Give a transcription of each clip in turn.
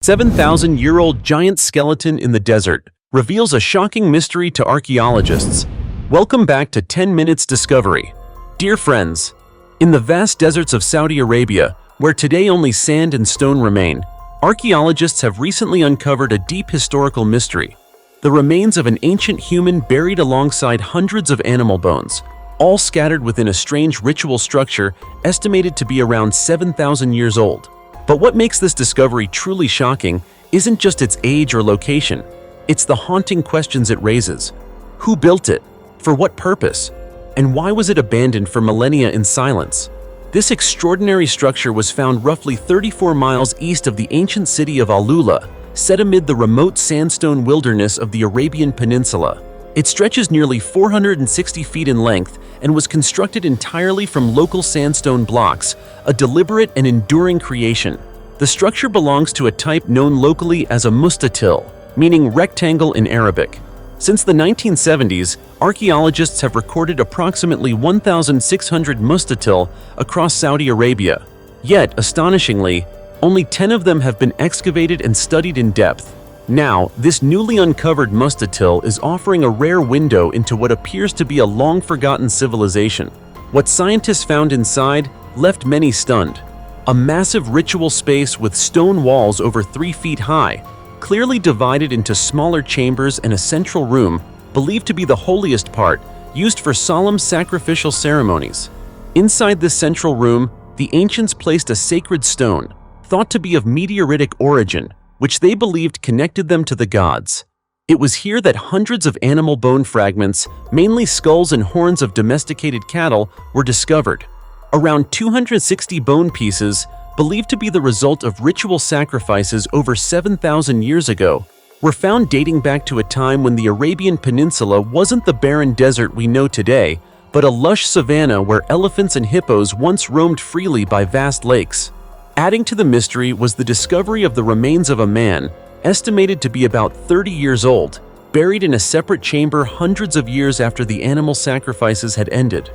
7,000-year-old giant skeleton in the desert reveals a shocking mystery to archaeologists. Welcome back to 10 Minutes Discovery. Dear friends, in the vast deserts of Saudi Arabia, where today only sand and stone remain, archaeologists have recently uncovered a deep historical mystery: the remains of an ancient human buried alongside hundreds of animal bones, all scattered within a strange ritual structure estimated to be around 7,000 years old. But what makes this discovery truly shocking isn't just its age or location, it's the haunting questions it raises. Who built it? For what purpose? And why was it abandoned for millennia in silence? This extraordinary structure was found roughly 34 miles east of the ancient city of AlUla, set amid the remote sandstone wilderness of the Arabian Peninsula. It stretches nearly 460 feet in length and was constructed entirely from local sandstone blocks, a deliberate and enduring creation. The structure belongs to a type known locally as a mustatil, meaning rectangle in Arabic. Since the 1970s, archaeologists have recorded approximately 1,600 mustatil across Saudi Arabia. Yet, astonishingly, only 10 of them have been excavated and studied in depth. Now, this newly uncovered mustatil is offering a rare window into what appears to be a long-forgotten civilization. What scientists found inside left many stunned. A massive ritual space with stone walls over 3 feet high, clearly divided into smaller chambers and a central room, believed to be the holiest part, used for solemn sacrificial ceremonies. Inside this central room, the ancients placed a sacred stone, thought to be of meteoritic origin, which they believed connected them to the gods. It was here that hundreds of animal bone fragments, mainly skulls and horns of domesticated cattle, were discovered. Around 260 bone pieces, believed to be the result of ritual sacrifices over 7,000 years ago, were found dating back to a time when the Arabian Peninsula wasn't the barren desert we know today, but a lush savanna where elephants and hippos once roamed freely by vast lakes. Adding to the mystery was the discovery of the remains of a man, estimated to be about 30 years old, buried in a separate chamber hundreds of years after the animal sacrifices had ended.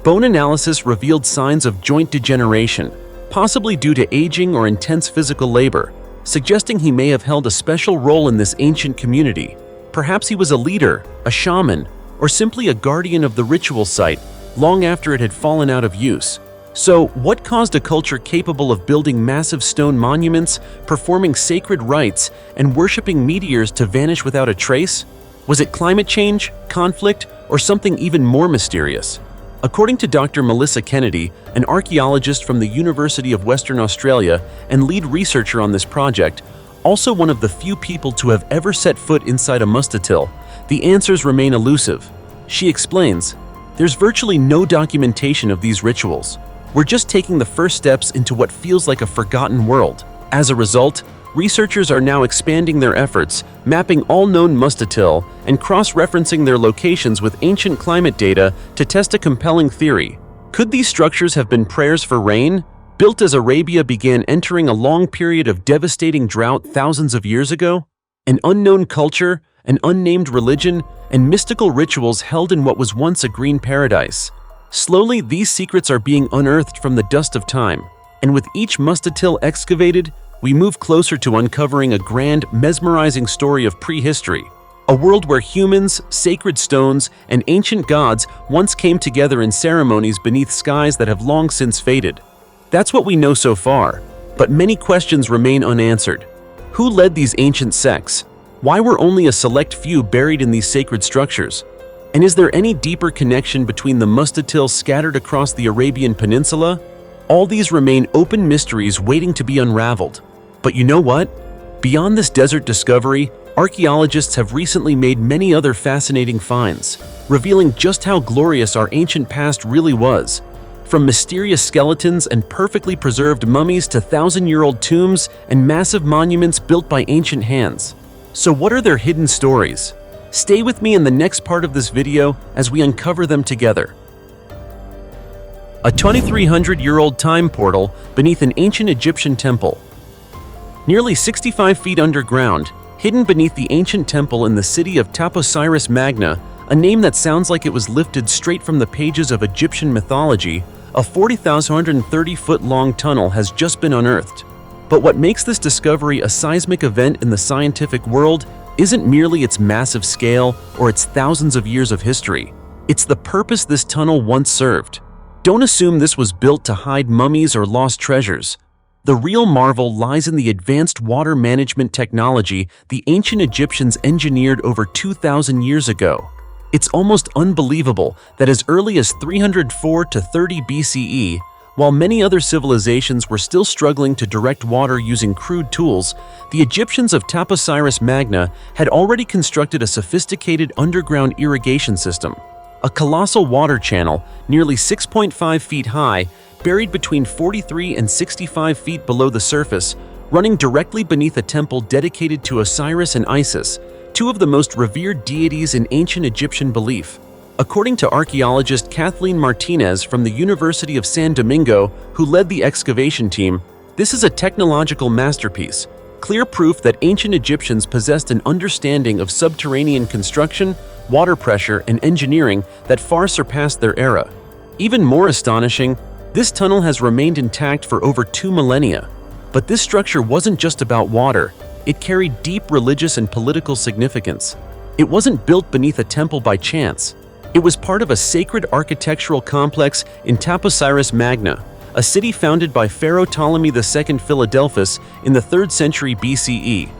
Bone analysis revealed signs of joint degeneration, possibly due to aging or intense physical labor, suggesting he may have held a special role in this ancient community. Perhaps he was a leader, a shaman, or simply a guardian of the ritual site long after it had fallen out of use. So, what caused a culture capable of building massive stone monuments, performing sacred rites, and worshipping meteors to vanish without a trace? Was it climate change, conflict, or something even more mysterious? According to Dr. Melissa Kennedy, an archaeologist from the University of Western Australia and lead researcher on this project, also one of the few people to have ever set foot inside a mustatil, the answers remain elusive. She explains, "There's virtually no documentation of these rituals. We're just taking the first steps into what feels like a forgotten world." As a result, researchers are now expanding their efforts, mapping all known mustatil and cross-referencing their locations with ancient climate data to test a compelling theory. Could these structures have been prayers for rain, built as Arabia began entering a long period of devastating drought thousands of years ago? An unknown culture, an unnamed religion, and mystical rituals held in what was once a green paradise. Slowly, these secrets are being unearthed from the dust of time, and with each mustatil excavated, we move closer to uncovering a grand, mesmerizing story of prehistory, a world where humans, sacred stones, and ancient gods once came together in ceremonies beneath skies that have long since faded. That's what we know so far, but many questions remain unanswered. Who led these ancient sects? Why were only a select few buried in these sacred structures? And is there any deeper connection between the mustatil scattered across the Arabian Peninsula? All these remain open mysteries waiting to be unraveled. But you know what? Beyond this desert discovery, archaeologists have recently made many other fascinating finds, revealing just how glorious our ancient past really was. From mysterious skeletons and perfectly preserved mummies to thousand-year-old tombs and massive monuments built by ancient hands. So what are their hidden stories? Stay with me in the next part of this video as we uncover them together. A 2,300-year-old time portal beneath an ancient Egyptian temple. Nearly 65 feet underground, hidden beneath the ancient temple in the city of Taposiris Magna, a name that sounds like it was lifted straight from the pages of Egyptian mythology, a 40,130-foot-long tunnel has just been unearthed. But what makes this discovery a seismic event in the scientific world isn't merely its massive scale or its thousands of years of history. It's the purpose this tunnel once served. Don't assume this was built to hide mummies or lost treasures. The real marvel lies in the advanced water management technology the ancient Egyptians engineered over 2,000 years ago. It's almost unbelievable that as early as 304 to 30 BCE, while many other civilizations were still struggling to direct water using crude tools, the Egyptians of Taposiris Magna had already constructed a sophisticated underground irrigation system. A colossal water channel, nearly 6.5 feet high, buried between 43 and 65 feet below the surface, running directly beneath a temple dedicated to Osiris and Isis, two of the most revered deities in ancient Egyptian belief. According to archaeologist Kathleen Martinez from the University of San Domingo, who led the excavation team, this is a technological masterpiece, clear proof that ancient Egyptians possessed an understanding of subterranean construction, water pressure, and engineering that far surpassed their era. Even more astonishing, this tunnel has remained intact for over 2 millennia. But this structure wasn't just about water, it carried deep religious and political significance. It wasn't built beneath a temple by chance. It was part of a sacred architectural complex in Taposiris Magna, a city founded by Pharaoh Ptolemy II Philadelphus in the 3rd century BCE.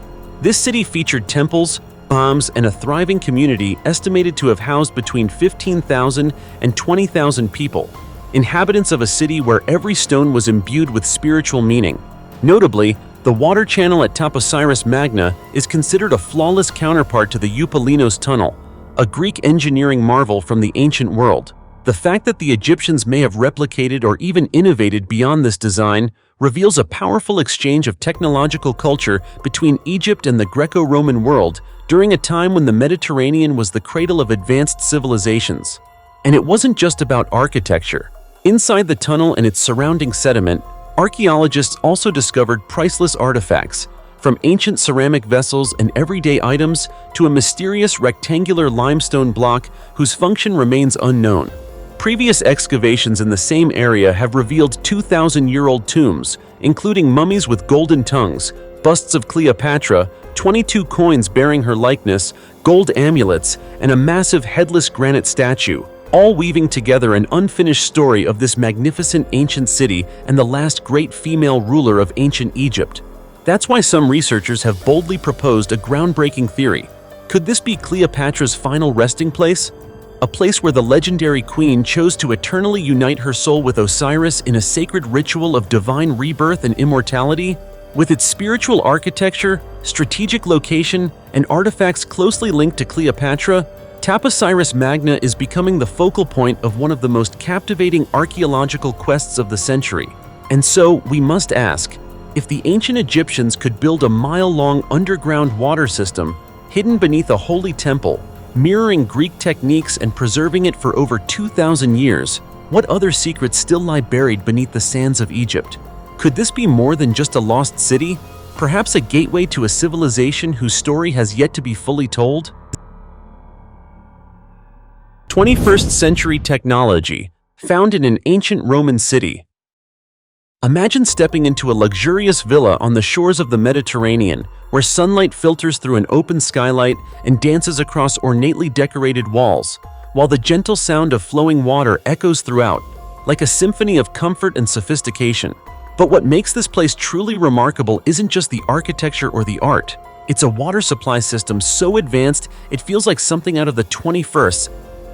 This city featured temples, bombs, and a thriving community estimated to have housed between 15,000 and 20,000 people, inhabitants of a city where every stone was imbued with spiritual meaning. Notably, the water channel at Taposiris Magna is considered a flawless counterpart to the Eupalinos Tunnel, a Greek engineering marvel from the ancient world. The fact that the Egyptians may have replicated or even innovated beyond this design reveals a powerful exchange of technological culture between Egypt and the Greco-Roman world during a time when the Mediterranean was the cradle of advanced civilizations. And it wasn't just about architecture. Inside the tunnel and its surrounding sediment, archaeologists also discovered priceless artifacts, from ancient ceramic vessels and everyday items to a mysterious rectangular limestone block whose function remains unknown. Previous excavations in the same area have revealed 2,000-year-old tombs, including mummies with golden tongues, busts of Cleopatra, 22 coins bearing her likeness, gold amulets, and a massive headless granite statue, all weaving together an unfinished story of this magnificent ancient city and the last great female ruler of ancient Egypt. That's why some researchers have boldly proposed a groundbreaking theory. Could this be Cleopatra's final resting place? A place where the legendary queen chose to eternally unite her soul with Osiris in a sacred ritual of divine rebirth and immortality? With its spiritual architecture, strategic location, and artifacts closely linked to Cleopatra, Taposiris Magna is becoming the focal point of one of the most captivating archaeological quests of the century. And so, we must ask, if the ancient Egyptians could build a mile-long underground water system hidden beneath a holy temple, mirroring Greek techniques and preserving it for over 2,000 years, what other secrets still lie buried beneath the sands of Egypt? Could this be more than just a lost city? Perhaps a gateway to a civilization whose story has yet to be fully told? 21st century technology, found in an ancient Roman city. Imagine stepping into a luxurious villa on the shores of the Mediterranean, where sunlight filters through an open skylight and dances across ornately decorated walls, while the gentle sound of flowing water echoes throughout, like a symphony of comfort and sophistication. But what makes this place truly remarkable isn't just the architecture or the art. It's a water supply system so advanced it feels like something out of the 21st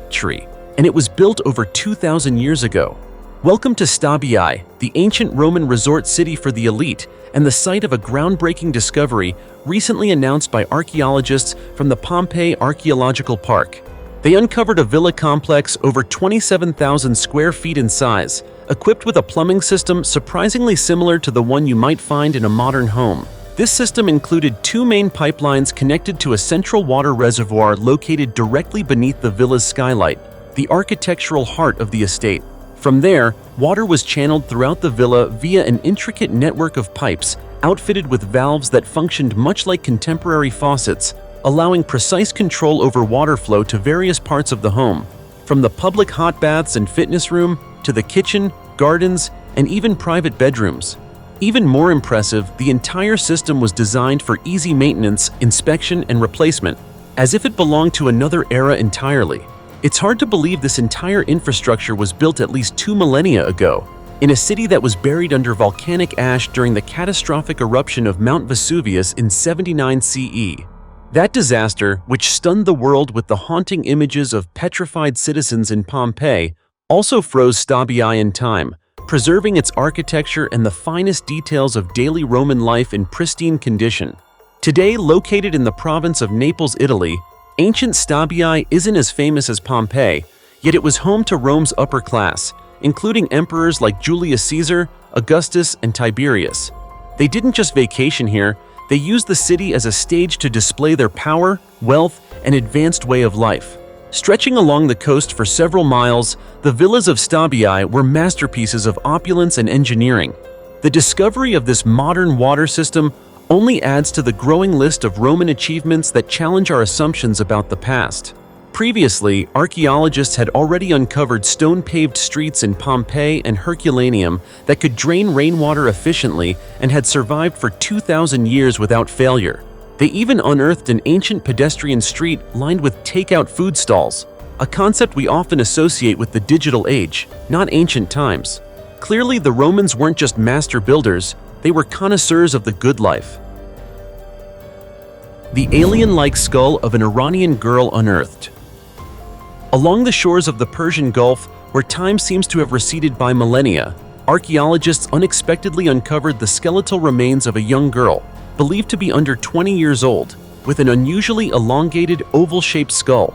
century, and it was built over 2,000 years ago. Welcome to Stabiae, the ancient Roman resort city for the elite and the site of a groundbreaking discovery recently announced by archaeologists from the Pompeii Archaeological Park. They uncovered a villa complex over 27,000 square feet in size, equipped with a plumbing system surprisingly similar to the one you might find in a modern home. This system included 2 main pipelines connected to a central water reservoir located directly beneath the villa's skylight, the architectural heart of the estate. From there, water was channeled throughout the villa via an intricate network of pipes outfitted with valves that functioned much like contemporary faucets, allowing precise control over water flow to various parts of the home, from the public hot baths and fitness room to the kitchen, gardens, and even private bedrooms. Even more impressive, the entire system was designed for easy maintenance, inspection, and replacement, as if it belonged to another era entirely. It's hard to believe this entire infrastructure was built at least 2 millennia ago, in a city that was buried under volcanic ash during the catastrophic eruption of Mount Vesuvius in 79 CE. That disaster, which stunned the world with the haunting images of petrified citizens in Pompeii, also froze Stabiae in time, preserving its architecture and the finest details of daily Roman life in pristine condition. Today, located in the province of Naples, Italy, ancient Stabiae isn't as famous as Pompeii, yet it was home to Rome's upper class, including emperors like Julius Caesar, Augustus, and Tiberius. They didn't just vacation here, they used the city as a stage to display their power, wealth, and advanced way of life. Stretching along the coast for several miles, the villas of Stabiae were masterpieces of opulence and engineering. The discovery of this modern water system only adds to the growing list of Roman achievements that challenge our assumptions about the past. Previously, archaeologists had already uncovered stone-paved streets in Pompeii and Herculaneum that could drain rainwater efficiently and had survived for 2,000 years without failure. They even unearthed an ancient pedestrian street lined with takeout food stalls, a concept we often associate with the digital age, not ancient times. Clearly, the Romans weren't just master builders, they were connoisseurs of the good life. The alien-like skull of an Iranian girl unearthed. Along the shores of the Persian Gulf, where time seems to have receded by millennia, archaeologists unexpectedly uncovered the skeletal remains of a young girl, believed to be under 20 years old, with an unusually elongated oval-shaped skull.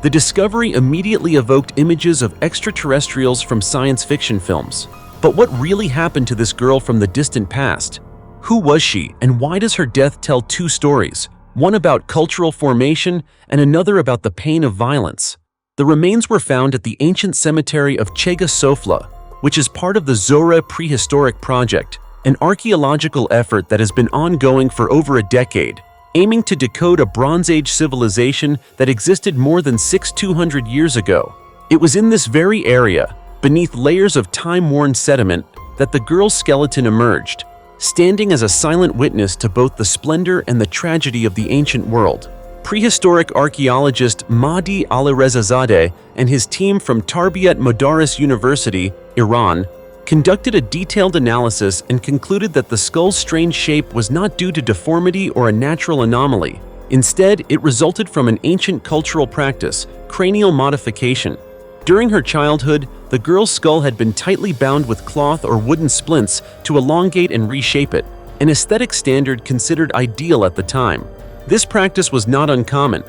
The discovery immediately evoked images of extraterrestrials from science fiction films. But what really happened to this girl from the distant past? Who was she, and why does her death tell two stories, one about cultural formation and another about the pain of violence? The remains were found at the ancient cemetery of Chega Sofla, which is part of the Zora Prehistoric Project, an archaeological effort that has been ongoing for over a decade, aiming to decode a Bronze Age civilization that existed more than 6,200 years ago. It was in this very area, beneath layers of time-worn sediment, that the girl's skeleton emerged, standing as a silent witness to both the splendor and the tragedy of the ancient world. Prehistoric archaeologist Mahdi Alirezazadeh and his team from Tarbiyat Madaris University, Iran, conducted a detailed analysis and concluded that the skull's strange shape was not due to deformity or a natural anomaly. Instead, it resulted from an ancient cultural practice, cranial modification. During her childhood, the girl's skull had been tightly bound with cloth or wooden splints to elongate and reshape it, an aesthetic standard considered ideal at the time. This practice was not uncommon.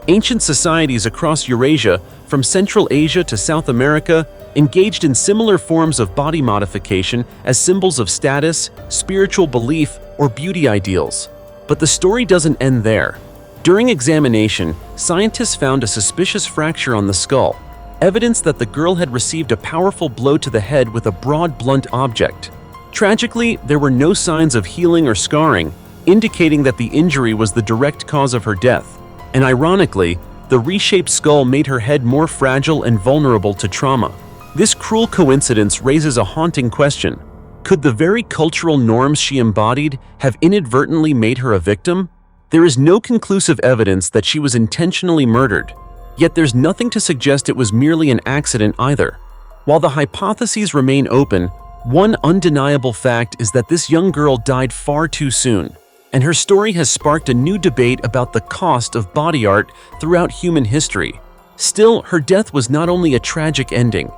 Ancient societies across Eurasia, from Central Asia to South America, engaged in similar forms of body modification as symbols of status, spiritual belief, or beauty ideals. But the story doesn't end there. During examination, scientists found a suspicious fracture on the skull, evidence that the girl had received a powerful blow to the head with a broad, blunt object. Tragically, there were no signs of healing or scarring, indicating that the injury was the direct cause of her death. And ironically, the reshaped skull made her head more fragile and vulnerable to trauma. This cruel coincidence raises a haunting question. Could the very cultural norms she embodied have inadvertently made her a victim? There is no conclusive evidence that she was intentionally murdered, yet there's nothing to suggest it was merely an accident either. While the hypotheses remain open, one undeniable fact is that this young girl died far too soon, and her story has sparked a new debate about the cost of body art throughout human history. Still, her death was not only a tragic ending.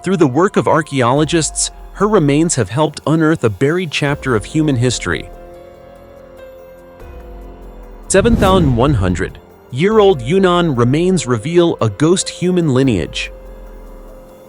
Through the work of archaeologists, her remains have helped unearth a buried chapter of human history. 7,100-year-old Yunnan remains reveal a ghost human lineage.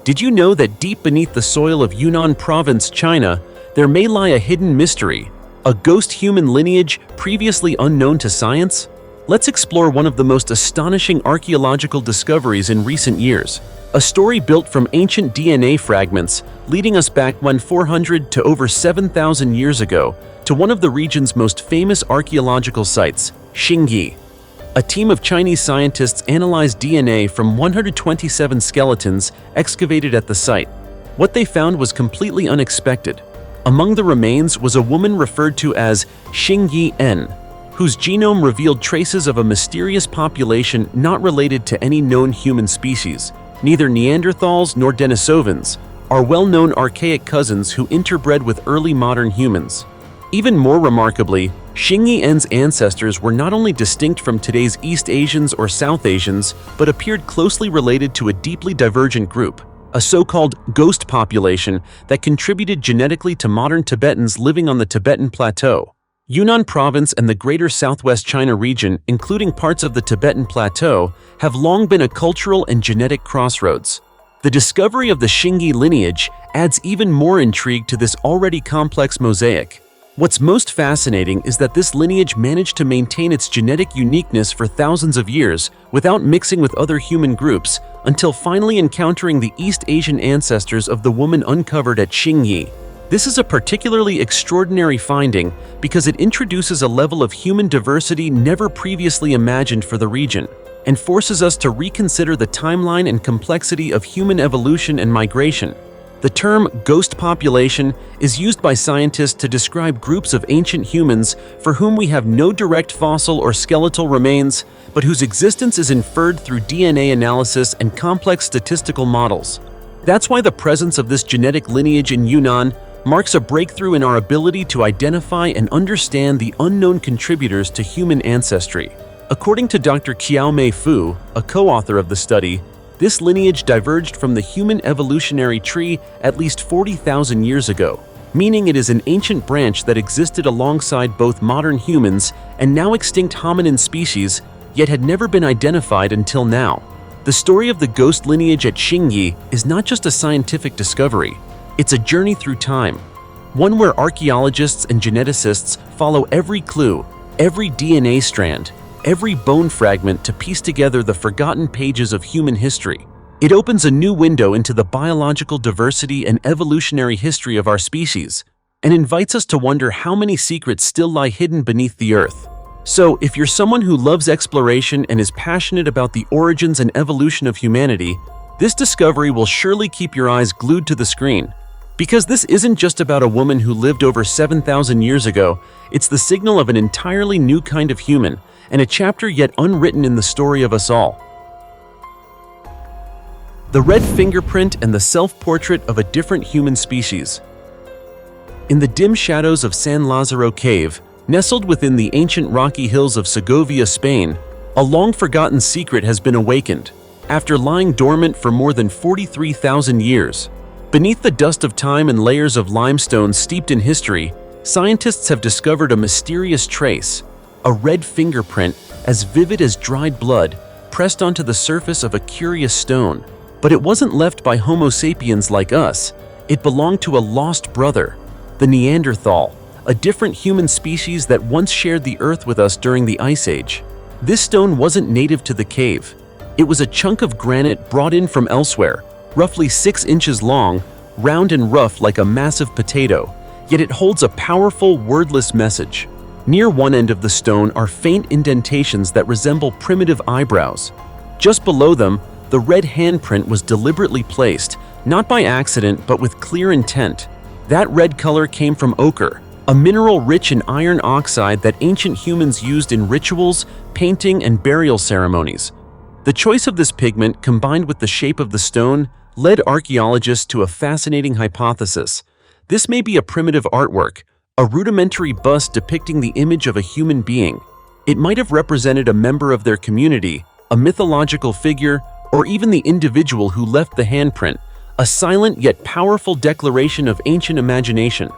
Did you know that deep beneath the soil of Yunnan Province, China, there may lie a hidden mystery, a ghost human lineage previously unknown to science? Let's explore one of the most astonishing archaeological discoveries in recent years. A story built from ancient DNA fragments, leading us back 400 to over 7,000 years ago, to one of the region's most famous archaeological sites, Xingyi. A team of Chinese scientists analyzed DNA from 127 skeletons excavated at the site. What they found was completely unexpected. Among the remains was a woman referred to as Xingyi-en, whose genome revealed traces of a mysterious population not related to any known human species. Neither Neanderthals nor Denisovans are well-known archaic cousins who interbred with early modern humans. Even more remarkably, Xingyi-en's ancestors were not only distinct from today's East Asians or South Asians, but appeared closely related to a deeply divergent group, a so-called ghost population that contributed genetically to modern Tibetans living on the Tibetan Plateau. Yunnan Province and the greater southwest China region, including parts of the Tibetan Plateau, have long been a cultural and genetic crossroads. The discovery of the Xingyi lineage adds even more intrigue to this already complex mosaic. What's most fascinating is that this lineage managed to maintain its genetic uniqueness for thousands of years without mixing with other human groups until finally encountering the East Asian ancestors of the woman uncovered at Xingyi. This is a particularly extraordinary finding because it introduces a level of human diversity never previously imagined for the region, and forces us to reconsider the timeline and complexity of human evolution and migration. The term ghost population is used by scientists to describe groups of ancient humans for whom we have no direct fossil or skeletal remains, but whose existence is inferred through DNA analysis and complex statistical models. That's why the presence of this genetic lineage in Yunnan marks a breakthrough in our ability to identify and understand the unknown contributors to human ancestry. According to Dr. Qiaomei Fu, a co-author of the study, this lineage diverged from the human evolutionary tree at least 40,000 years ago, meaning it is an ancient branch that existed alongside both modern humans and now extinct hominin species, yet had never been identified until now. The story of the ghost lineage at Xingyi is not just a scientific discovery. It's a journey through time, one where archaeologists and geneticists follow every clue, every DNA strand, every bone fragment to piece together the forgotten pages of human history. It opens a new window into the biological diversity and evolutionary history of our species, and invites us to wonder how many secrets still lie hidden beneath the earth. So, if you're someone who loves exploration and is passionate about the origins and evolution of humanity, this discovery will surely keep your eyes glued to the screen. Because this isn't just about a woman who lived over 7,000 years ago, it's the signal of an entirely new kind of human, and a chapter yet unwritten in the story of us all. The red fingerprint and the self-portrait of a different human species. In the dim shadows of San Lázaro Cave, nestled within the ancient rocky hills of Segovia, Spain, a long-forgotten secret has been awakened, after lying dormant for more than 43,000 years. Beneath the dust of time and layers of limestone steeped in history, scientists have discovered a mysterious trace, a red fingerprint as vivid as dried blood, pressed onto the surface of a curious stone. But it wasn't left by Homo sapiens like us. It belonged to a lost brother, the Neanderthal, a different human species that once shared the earth with us during the Ice Age. This stone wasn't native to the cave. It was a chunk of granite brought in from elsewhere, roughly 6 inches long, round and rough like a massive potato, yet it holds a powerful, wordless message. Near one end of the stone are faint indentations that resemble primitive eyebrows. Just below them, the red handprint was deliberately placed, not by accident but with clear intent. That red color came from ochre, a mineral rich in iron oxide that ancient humans used in rituals, painting, and burial ceremonies. The choice of this pigment, combined with the shape of the stone, led archaeologists to a fascinating hypothesis. This may be a primitive artwork, a rudimentary bust depicting the image of a human being. It might have represented a member of their community, a mythological figure, or even the individual who left the handprint, a silent yet powerful declaration of ancient imagination.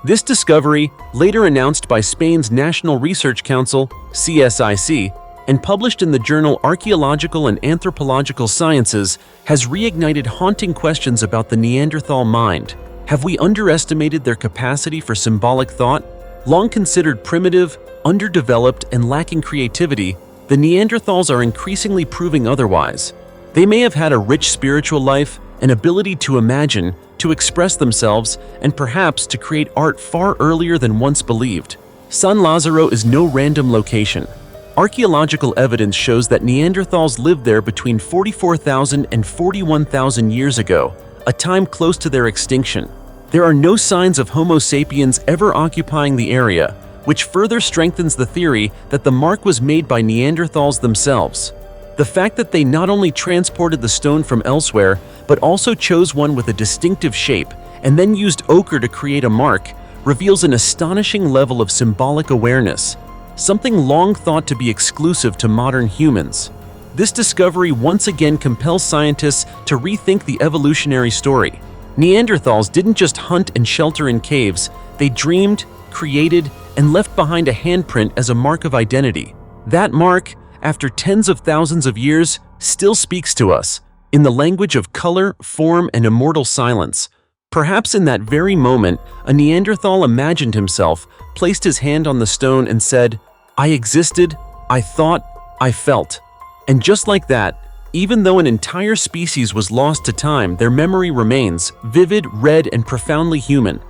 This discovery, later announced by Spain's National Research Council, CSIC, and published in the journal Archaeological and Anthropological Sciences, has reignited haunting questions about the Neanderthal mind. Have we underestimated their capacity for symbolic thought? Long considered primitive, underdeveloped, and lacking creativity, the Neanderthals are increasingly proving otherwise. They may have had a rich spiritual life, an ability to imagine, to express themselves, and perhaps to create art far earlier than once believed. San Lázaro is no random location. Archaeological evidence shows that Neanderthals lived there between 44,000 and 41,000 years ago, a time close to their extinction. There are no signs of Homo sapiens ever occupying the area, which further strengthens the theory that the mark was made by Neanderthals themselves. The fact that they not only transported the stone from elsewhere, but also chose one with a distinctive shape and then used ochre to create a mark reveals an astonishing level of symbolic awareness, something long thought to be exclusive to modern humans. This discovery once again compels scientists to rethink the evolutionary story. Neanderthals didn't just hunt and shelter in caves, they dreamed, created, and left behind a handprint as a mark of identity. That mark, after tens of thousands of years, still speaks to us, in the language of color, form, and immortal silence. Perhaps in that very moment, a Neanderthal imagined himself, placed his hand on the stone and said, "I existed, I thought, I felt." And just like that, even though an entire species was lost to time, their memory remains, vivid, red, and profoundly human.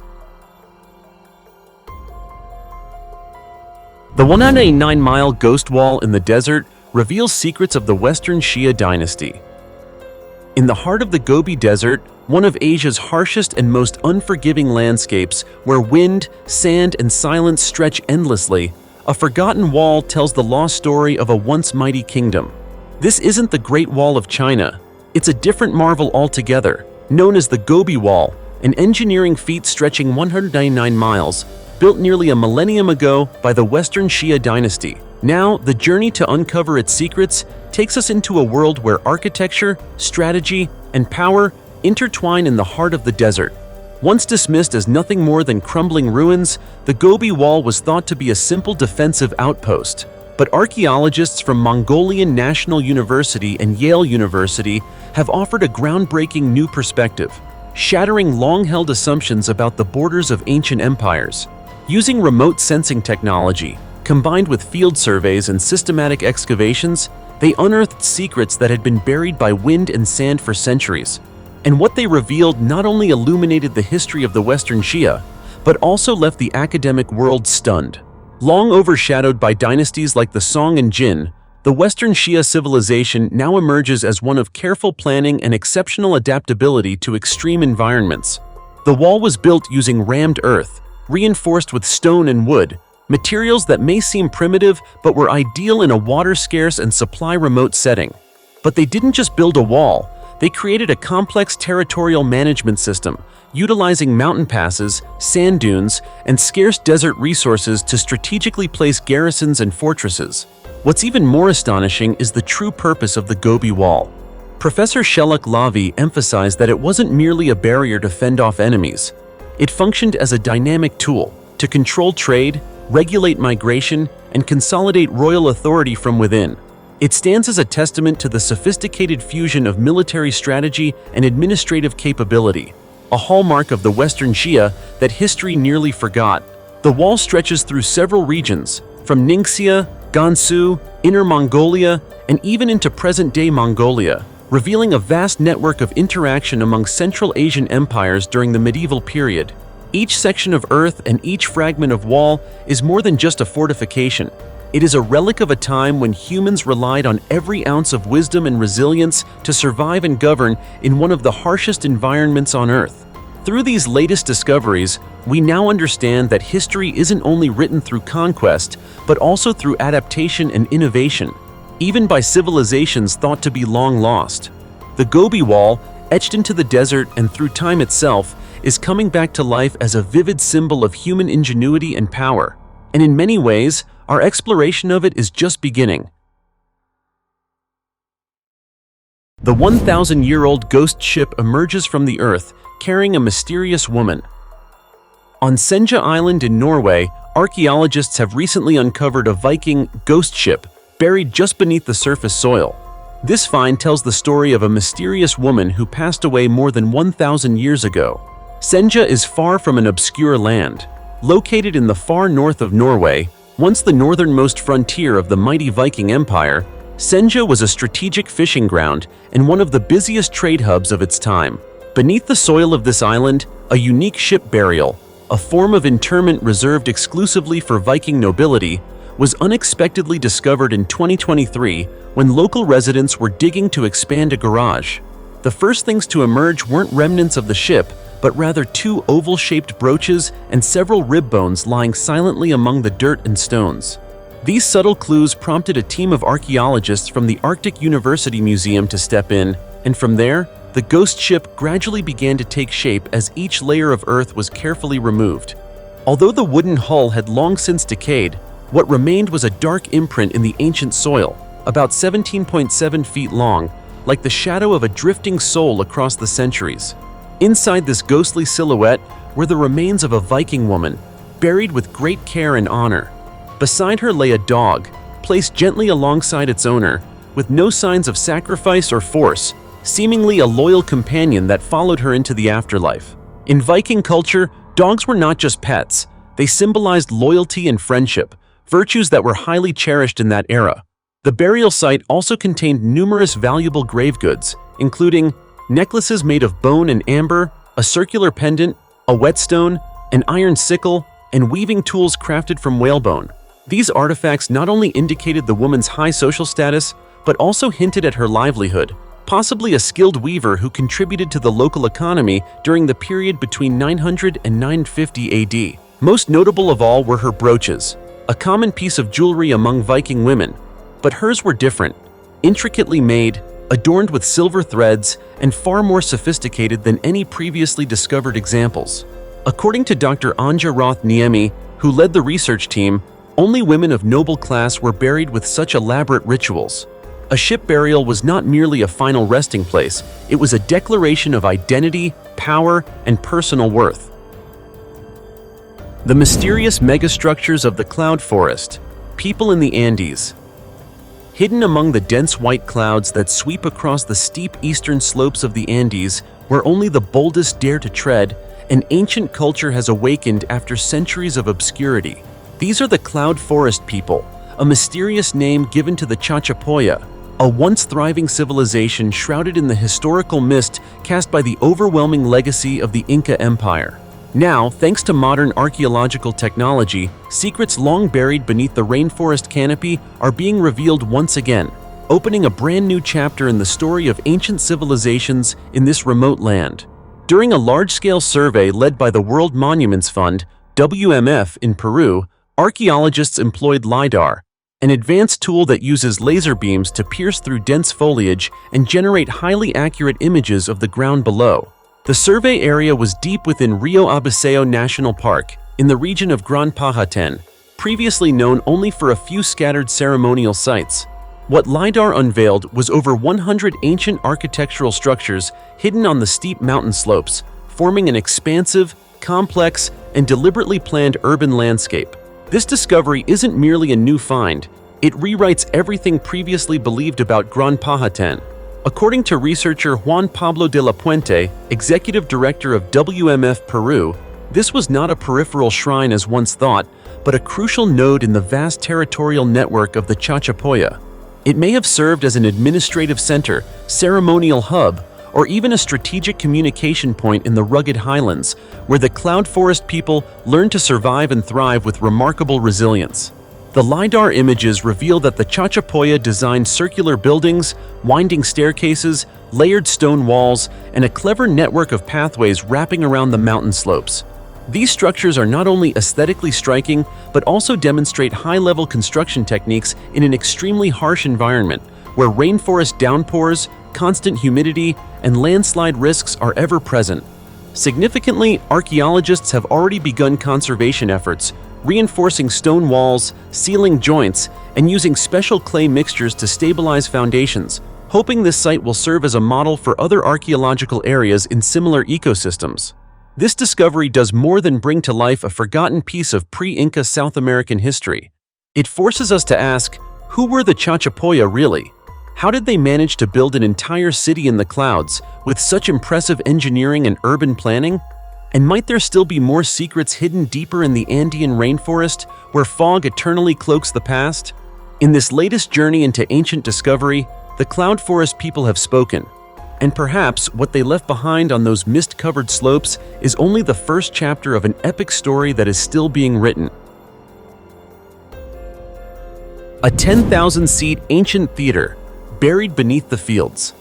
The 109-mile ghost wall in the desert reveals secrets of the Western Shia dynasty. In the heart of the Gobi Desert, one of Asia's harshest and most unforgiving landscapes, where wind, sand, and silence stretch endlessly, a forgotten wall tells the lost story of a once mighty kingdom. This isn't the Great Wall of China. It's a different marvel altogether, known as the Gobi Wall, an engineering feat stretching 199 miles, built nearly a millennium ago by the Western Shia dynasty. Now, the journey to uncover its secrets takes us into a world where architecture, strategy, and power intertwine in the heart of the desert. Once dismissed as nothing more than crumbling ruins, the Gobi Wall was thought to be a simple defensive outpost. But archaeologists from Mongolian National University and Yale University have offered a groundbreaking new perspective, shattering long-held assumptions about the borders of ancient empires. Using remote sensing technology, combined with field surveys and systematic excavations, they unearthed secrets that had been buried by wind and sand for centuries. And what they revealed not only illuminated the history of the Western Shia, but also left the academic world stunned. Long overshadowed by dynasties like the Song and Jin, the Western Shia civilization now emerges as one of careful planning and exceptional adaptability to extreme environments. The wall was built using rammed earth, reinforced with stone and wood, materials that may seem primitive but were ideal in a water-scarce and supply-remote setting. But they didn't just build a wall, they created a complex territorial management system, utilizing mountain passes, sand dunes, and scarce desert resources to strategically place garrisons and fortresses. What's even more astonishing is the true purpose of the Gobi Wall. Professor Sheluk Lavi emphasized that it wasn't merely a barrier to fend off enemies. It functioned as a dynamic tool to control trade, regulate migration, and consolidate royal authority from within. It stands as a testament to the sophisticated fusion of military strategy and administrative capability, a hallmark of the Western Shia that history nearly forgot. The wall stretches through several regions, from Ningxia, Gansu, Inner Mongolia, and even into present-day Mongolia, revealing a vast network of interaction among Central Asian empires during the medieval period. Each section of earth and each fragment of wall is more than just a fortification. It is a relic of a time when humans relied on every ounce of wisdom and resilience to survive and govern in one of the harshest environments on Earth. Through these latest discoveries, we now understand that history isn't only written through conquest, but also through adaptation and innovation, even by civilizations thought to be long lost. The Gobi Wall, etched into the desert and through time itself, is coming back to life as a vivid symbol of human ingenuity and power. And in many ways, our exploration of it is just beginning. The 1,000-year-old ghost ship emerges from the earth, carrying a mysterious woman. On Senja Island in Norway, archaeologists have recently uncovered a Viking ghost ship buried just beneath the surface soil. This find tells the story of a mysterious woman who passed away more than 1,000 years ago. Senja is far from an obscure land. Located in the far north of Norway, once the northernmost frontier of the mighty Viking Empire, Senja was a strategic fishing ground and one of the busiest trade hubs of its time. Beneath the soil of this island, a unique ship burial, a form of interment reserved exclusively for Viking nobility, was unexpectedly discovered in 2023 when local residents were digging to expand a garage. The first things to emerge weren't remnants of the ship, but rather two oval-shaped brooches and several rib bones lying silently among the dirt and stones. These subtle clues prompted a team of archaeologists from the Arctic University Museum to step in, and from there, the ghost ship gradually began to take shape as each layer of earth was carefully removed. Although the wooden hull had long since decayed, what remained was a dark imprint in the ancient soil, about 17.7 feet long, like the shadow of a drifting soul across the centuries. Inside this ghostly silhouette were the remains of a Viking woman, buried with great care and honor. Beside her lay a dog, placed gently alongside its owner, with no signs of sacrifice or force, seemingly a loyal companion that followed her into the afterlife. In Viking culture, dogs were not just pets. They symbolized loyalty and friendship, virtues that were highly cherished in that era. The burial site also contained numerous valuable grave goods, including necklaces made of bone and amber, a circular pendant, a whetstone, an iron sickle, and weaving tools crafted from whalebone. These artifacts not only indicated the woman's high social status, but also hinted at her livelihood, possibly a skilled weaver who contributed to the local economy during the period between 900 and 950 AD. Most notable of all were her brooches, a common piece of jewelry among Viking women, but hers were different, intricately made, adorned with silver threads, and far more sophisticated than any previously discovered examples. According to Dr. Anja Roth-Niemi, who led the research team, only women of noble class were buried with such elaborate rituals. A ship burial was not merely a final resting place, it was a declaration of identity, power, and personal worth. The mysterious megastructures of the cloud forest, people in the Andes. Hidden among the dense white clouds that sweep across the steep eastern slopes of the Andes, where only the boldest dare to tread, an ancient culture has awakened after centuries of obscurity. These are the cloud forest people, a mysterious name given to the Chachapoya, a once thriving civilization shrouded in the historical mist cast by the overwhelming legacy of the Inca Empire. Now, thanks to modern archaeological technology, secrets long buried beneath the rainforest canopy are being revealed once again, opening a brand new chapter in the story of ancient civilizations in this remote land. During a large-scale survey led by the World Monuments Fund, WMF, in Peru, archaeologists employed LiDAR, an advanced tool that uses laser beams to pierce through dense foliage and generate highly accurate images of the ground below. The survey area was deep within Rio Abiseo National Park, in the region of Gran Pajaten, previously known only for a few scattered ceremonial sites. What LiDAR unveiled was over 100 ancient architectural structures hidden on the steep mountain slopes, forming an expansive, complex, and deliberately planned urban landscape. This discovery isn't merely a new find, it rewrites everything previously believed about Gran Pajaten. According to researcher Juan Pablo de la Puente, executive director of WMF Peru, this was not a peripheral shrine as once thought, but a crucial node in the vast territorial network of the Chachapoya. It may have served as an administrative center, ceremonial hub, or even a strategic communication point in the rugged highlands, where the cloud forest people learned to survive and thrive with remarkable resilience. The LiDAR images reveal that the Chachapoya designed circular buildings, winding staircases, layered stone walls, and a clever network of pathways wrapping around the mountain slopes. These structures are not only aesthetically striking, but also demonstrate high-level construction techniques in an extremely harsh environment, where rainforest downpours, constant humidity, and landslide risks are ever present. Significantly, archaeologists have already begun conservation efforts, reinforcing stone walls, sealing joints, and using special clay mixtures to stabilize foundations, hoping this site will serve as a model for other archaeological areas in similar ecosystems. This discovery does more than bring to life a forgotten piece of pre-Inca South American history. It forces us to ask, who were the Chachapoya really? How did they manage to build an entire city in the clouds with such impressive engineering and urban planning? And might there still be more secrets hidden deeper in the Andean rainforest, where fog eternally cloaks the past? In this latest journey into ancient discovery, the cloud forest people have spoken. And perhaps what they left behind on those mist-covered slopes is only the first chapter of an epic story that is still being written. A 10,000-seat ancient theater, buried beneath the fields.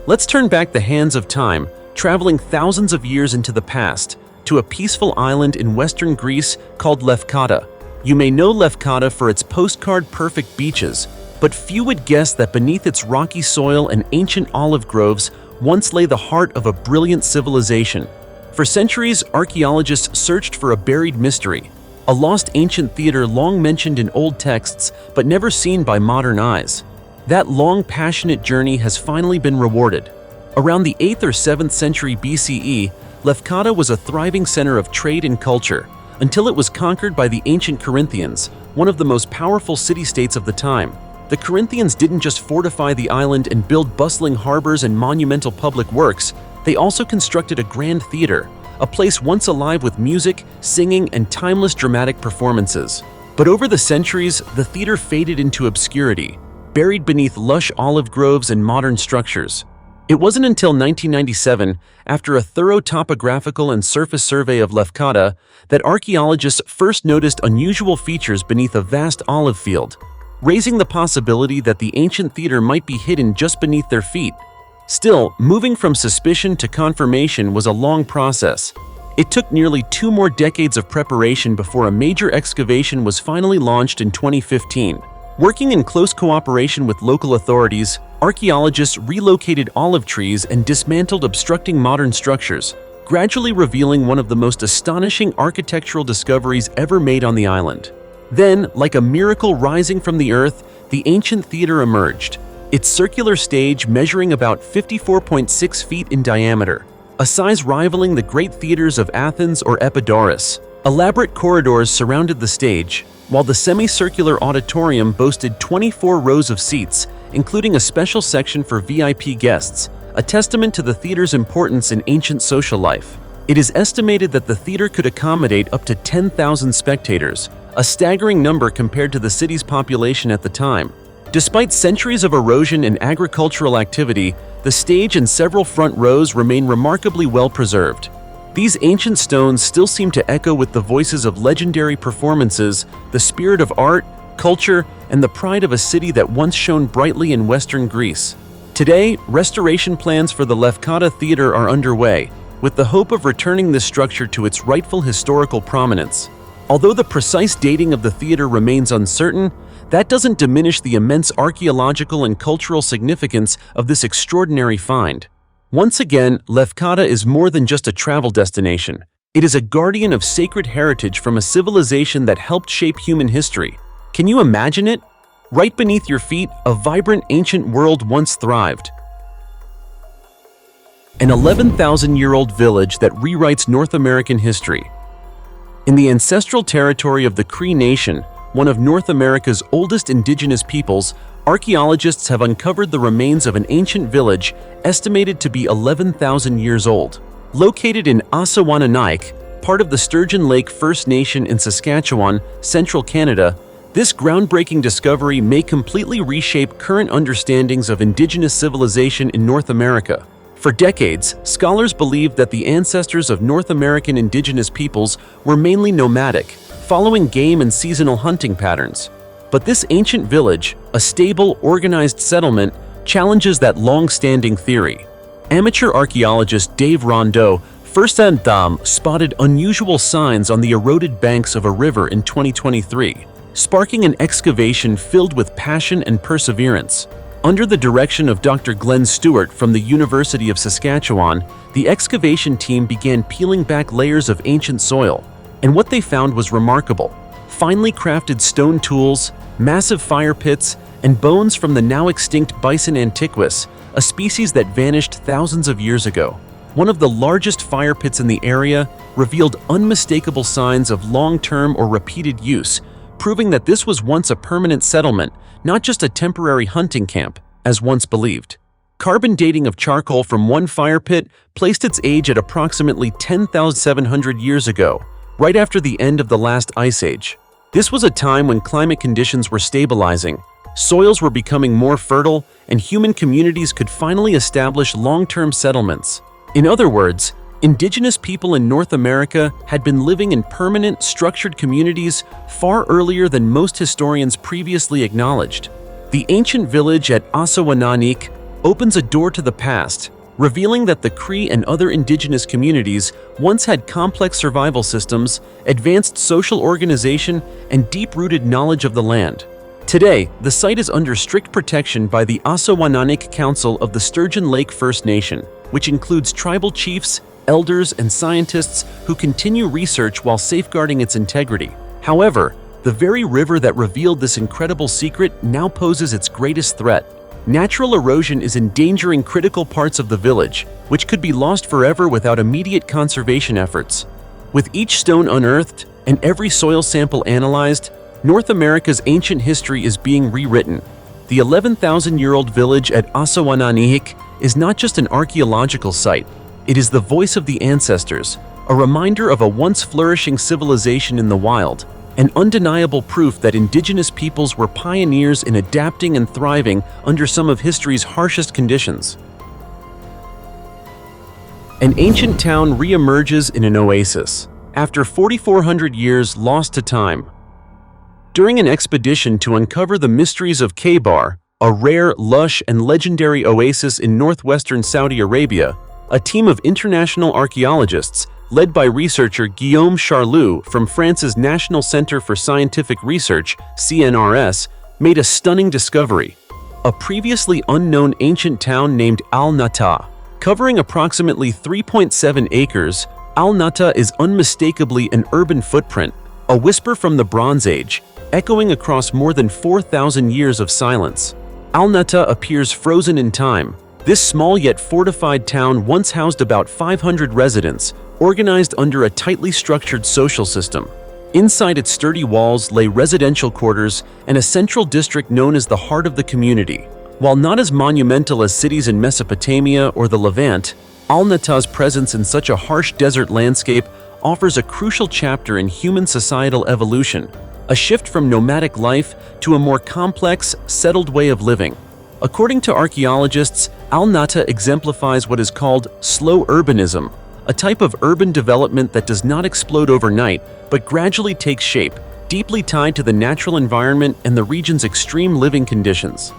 Let's turn back the hands of time, traveling thousands of years into the past to a peaceful island in western Greece called Lefkada. You may know Lefkada for its postcard-perfect beaches, but few would guess that beneath its rocky soil and ancient olive groves once lay the heart of a brilliant civilization. For centuries, archaeologists searched for a buried mystery, a lost ancient theater long mentioned in old texts but never seen by modern eyes. That long, passionate journey has finally been rewarded. Around the 8th or 7th century BCE, Lefkada was a thriving center of trade and culture, until it was conquered by the ancient Corinthians, one of the most powerful city-states of the time. The Corinthians didn't just fortify the island and build bustling harbors and monumental public works, they also constructed a grand theater, a place once alive with music, singing, and timeless dramatic performances. But over the centuries, the theater faded into obscurity, buried beneath lush olive groves and modern structures. It wasn't until 1997, after a thorough topographical and surface survey of Lefkada, that archaeologists first noticed unusual features beneath a vast olive field, raising the possibility that the ancient theater might be hidden just beneath their feet. Still, moving from suspicion to confirmation was a long process. It took nearly 2 more decades of preparation before a major excavation was finally launched in 2015. Working in close cooperation with local authorities, archaeologists relocated olive trees and dismantled obstructing modern structures, gradually revealing one of the most astonishing architectural discoveries ever made on the island. Then, like a miracle rising from the earth, the ancient theater emerged, its circular stage measuring about 54.6 feet in diameter, a size rivaling the great theaters of Athens or Epidaurus. Elaborate corridors surrounded the stage, while the semicircular auditorium boasted 24 rows of seats, including a special section for VIP guests, a testament to the theater's importance in ancient social life. It is estimated that the theater could accommodate up to 10,000 spectators, a staggering number compared to the city's population at the time. Despite centuries of erosion and agricultural activity, the stage and several front rows remain remarkably well preserved. These ancient stones still seem to echo with the voices of legendary performances, the spirit of art, culture, and the pride of a city that once shone brightly in western Greece. Today, restoration plans for the Lefkada Theater are underway, with the hope of returning this structure to its rightful historical prominence. Although the precise dating of the theater remains uncertain, that doesn't diminish the immense archaeological and cultural significance of this extraordinary find. Once again, Lefkada is more than just a travel destination. It is a guardian of sacred heritage from a civilization that helped shape human history. Can you imagine it? Right beneath your feet, a vibrant ancient world once thrived. An 11,000-year-old village that rewrites North American history. In the ancestral territory of the Cree Nation, one of North America's oldest indigenous peoples, archaeologists have uncovered the remains of an ancient village estimated to be 11,000 years old. Located in Assawananaik, part of the Sturgeon Lake First Nation in Saskatchewan, central Canada, this groundbreaking discovery may completely reshape current understandings of indigenous civilization in North America. For decades, scholars believed that the ancestors of North American indigenous peoples were mainly nomadic, following game and seasonal hunting patterns. But this ancient village, a stable, organized settlement, challenges that long-standing theory. Amateur archaeologist Dave Rondeau first spotted unusual signs on the eroded banks of a river in 2023, sparking an excavation filled with passion and perseverance. Under the direction of Dr. Glenn Stewart from the University of Saskatchewan, the excavation team began peeling back layers of ancient soil, and what they found was remarkable. Finely crafted stone tools, massive fire pits, and bones from the now extinct bison antiquus, a species that vanished thousands of years ago. One of the largest fire pits in the area revealed unmistakable signs of long-term or repeated use, proving that this was once a permanent settlement, not just a temporary hunting camp, as once believed. Carbon dating of charcoal from one fire pit placed its age at approximately 10,700 years ago, right after the end of the last ice age. This was a time when climate conditions were stabilizing, soils were becoming more fertile, and human communities could finally establish long-term settlements. In other words, indigenous people in North America had been living in permanent, structured communities far earlier than most historians previously acknowledged. The ancient village at Assawananaik opens a door to the past, revealing that the Cree and other indigenous communities once had complex survival systems, advanced social organization, and deep-rooted knowledge of the land. Today, the site is under strict protection by the Asawananik Council of the Sturgeon Lake First Nation, which includes tribal chiefs, elders, and scientists who continue research while safeguarding its integrity. However, the very river that revealed this incredible secret now poses its greatest threat. Natural erosion is endangering critical parts of the village, which could be lost forever without immediate conservation efforts. With each stone unearthed and every soil sample analyzed, North America's ancient history is being rewritten. The 11,000-year-old village at Asawananik is not just an archaeological site, it is the voice of the ancestors, a reminder of a once flourishing civilization in the wild, and undeniable proof that indigenous peoples were pioneers in adapting and thriving under some of history's harshest conditions. An ancient town re-emerges in an oasis, after 4,400 years lost to time. During an expedition to uncover the mysteries of Khaybar, a rare, lush, and legendary oasis in northwestern Saudi Arabia, a team of international archaeologists, led by researcher Guillaume Charloux from France's National Center for Scientific Research, CNRS, made a stunning discovery. A previously unknown ancient town named Al-Nata. Covering approximately 3.7 acres, Al-Nata is unmistakably an urban footprint, a whisper from the Bronze Age, echoing across more than 4,000 years of silence. Al-Nata appears frozen in time. This small yet fortified town once housed about 500 residents, organized under a tightly structured social system. Inside its sturdy walls lay residential quarters and a central district known as the heart of the community. While not as monumental as cities in Mesopotamia or the Levant, Al-Nata's presence in such a harsh desert landscape offers a crucial chapter in human societal evolution, a shift from nomadic life to a more complex, settled way of living. According to archaeologists, Al-Nata exemplifies what is called slow urbanism, a type of urban development that does not explode overnight, but gradually takes shape, deeply tied to the natural environment and the region's extreme living conditions.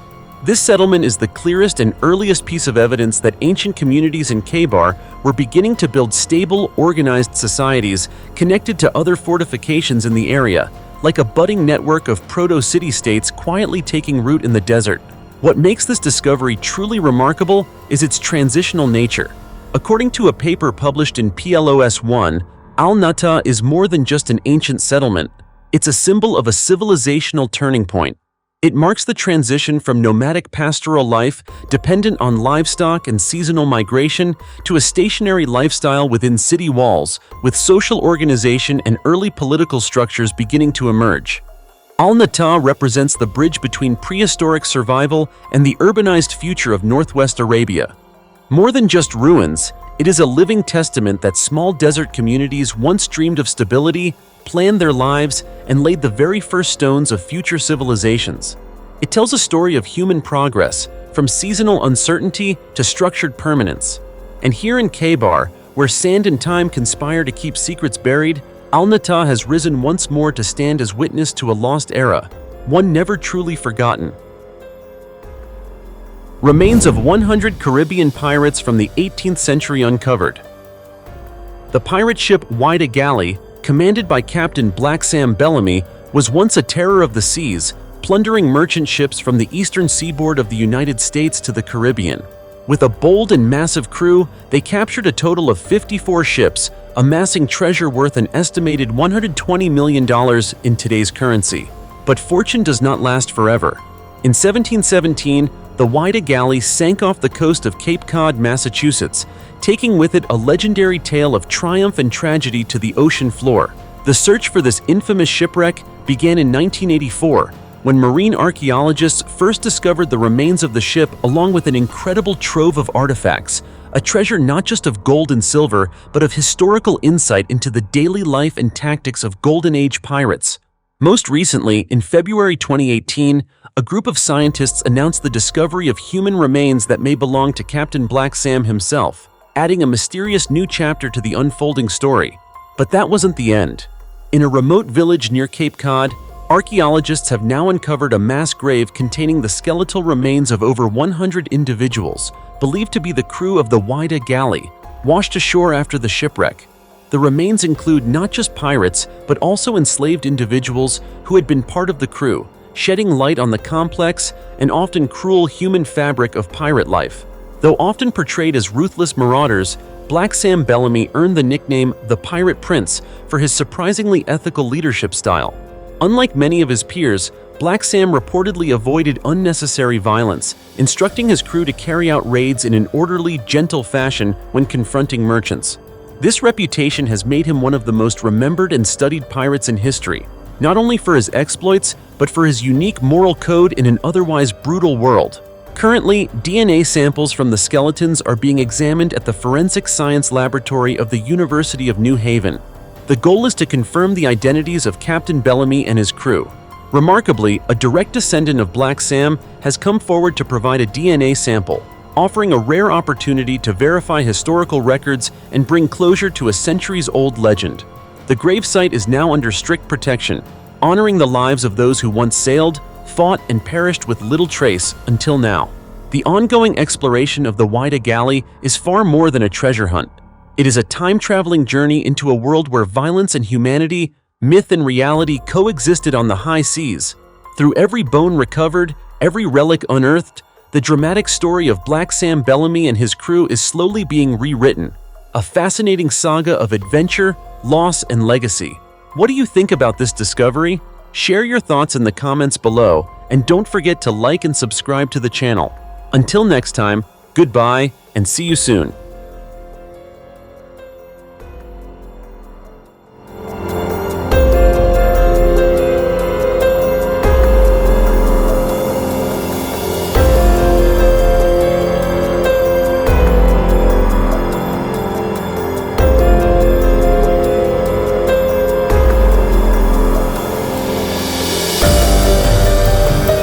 This settlement is the clearest and earliest piece of evidence that ancient communities in Khaybar were beginning to build stable, organized societies connected to other fortifications in the area, like a budding network of proto-city-states quietly taking root in the desert. What makes this discovery truly remarkable is its transitional nature. According to a paper published in PLOS 1, Al-Nata is more than just an ancient settlement. It's a symbol of a civilizational turning point. It marks the transition from nomadic pastoral life, dependent on livestock and seasonal migration, to a stationary lifestyle within city walls, with social organization and early political structures beginning to emerge. Al-Nata represents the bridge between prehistoric survival and the urbanized future of Northwest Arabia. More than just ruins, it is a living testament that small desert communities once dreamed of stability, planned their lives, and laid the very first stones of future civilizations. It tells a story of human progress, from seasonal uncertainty to structured permanence. And here in Khaybar, where sand and time conspire to keep secrets buried, Al-Nata has risen once more to stand as witness to a lost era, one never truly forgotten. Remains of 100 Caribbean pirates from the 18th century uncovered. The pirate ship Whydah Galley, commanded by Captain Black Sam Bellamy, was once a terror of the seas, plundering merchant ships from the eastern seaboard of the United States to the Caribbean. With a bold and massive crew, they captured a total of 54 ships, amassing treasure worth an estimated $120 million in today's currency. But fortune does not last forever. In 1717, the Whydah Galley sank off the coast of Cape Cod, Massachusetts, taking with it a legendary tale of triumph and tragedy to the ocean floor. The search for this infamous shipwreck began in 1984, when marine archaeologists first discovered the remains of the ship along with an incredible trove of artifacts, a treasure not just of gold and silver, but of historical insight into the daily life and tactics of Golden Age pirates. Most recently, in February 2018, a group of scientists announced the discovery of human remains that may belong to Captain Black Sam himself, adding a mysterious new chapter to the unfolding story. But that wasn't the end. In a remote village near Cape Cod, archaeologists have now uncovered a mass grave containing the skeletal remains of over 100 individuals, believed to be the crew of the Whydah galley, washed ashore after the shipwreck. The remains include not just pirates, but also enslaved individuals who had been part of the crew, shedding light on the complex and often cruel human fabric of pirate life. Though often portrayed as ruthless marauders, Black Sam Bellamy earned the nickname the Pirate Prince for his surprisingly ethical leadership style. Unlike many of his peers, Black Sam reportedly avoided unnecessary violence, instructing his crew to carry out raids in an orderly, gentle fashion when confronting merchants. This reputation has made him one of the most remembered and studied pirates in history, not only for his exploits, but for his unique moral code in an otherwise brutal world. Currently, DNA samples from the skeletons are being examined at the Forensic Science Laboratory of the University of New Haven. The goal is to confirm the identities of Captain Bellamy and his crew. Remarkably, a direct descendant of Black Sam has come forward to provide a DNA sample, offering a rare opportunity to verify historical records and bring closure to a centuries-old legend. The gravesite is now under strict protection, honoring the lives of those who once sailed, fought, and perished with little trace until now. The ongoing exploration of the Whydah galley is far more than a treasure hunt. It is a time-traveling journey into a world where violence and humanity, myth and reality coexisted on the high seas. Through every bone recovered, every relic unearthed, the dramatic story of Black Sam Bellamy and his crew is slowly being rewritten. A fascinating saga of adventure, loss, and legacy. What do you think about this discovery? Share your thoughts in the comments below, and don't forget to like and subscribe to the channel. Until next time, goodbye and see you soon.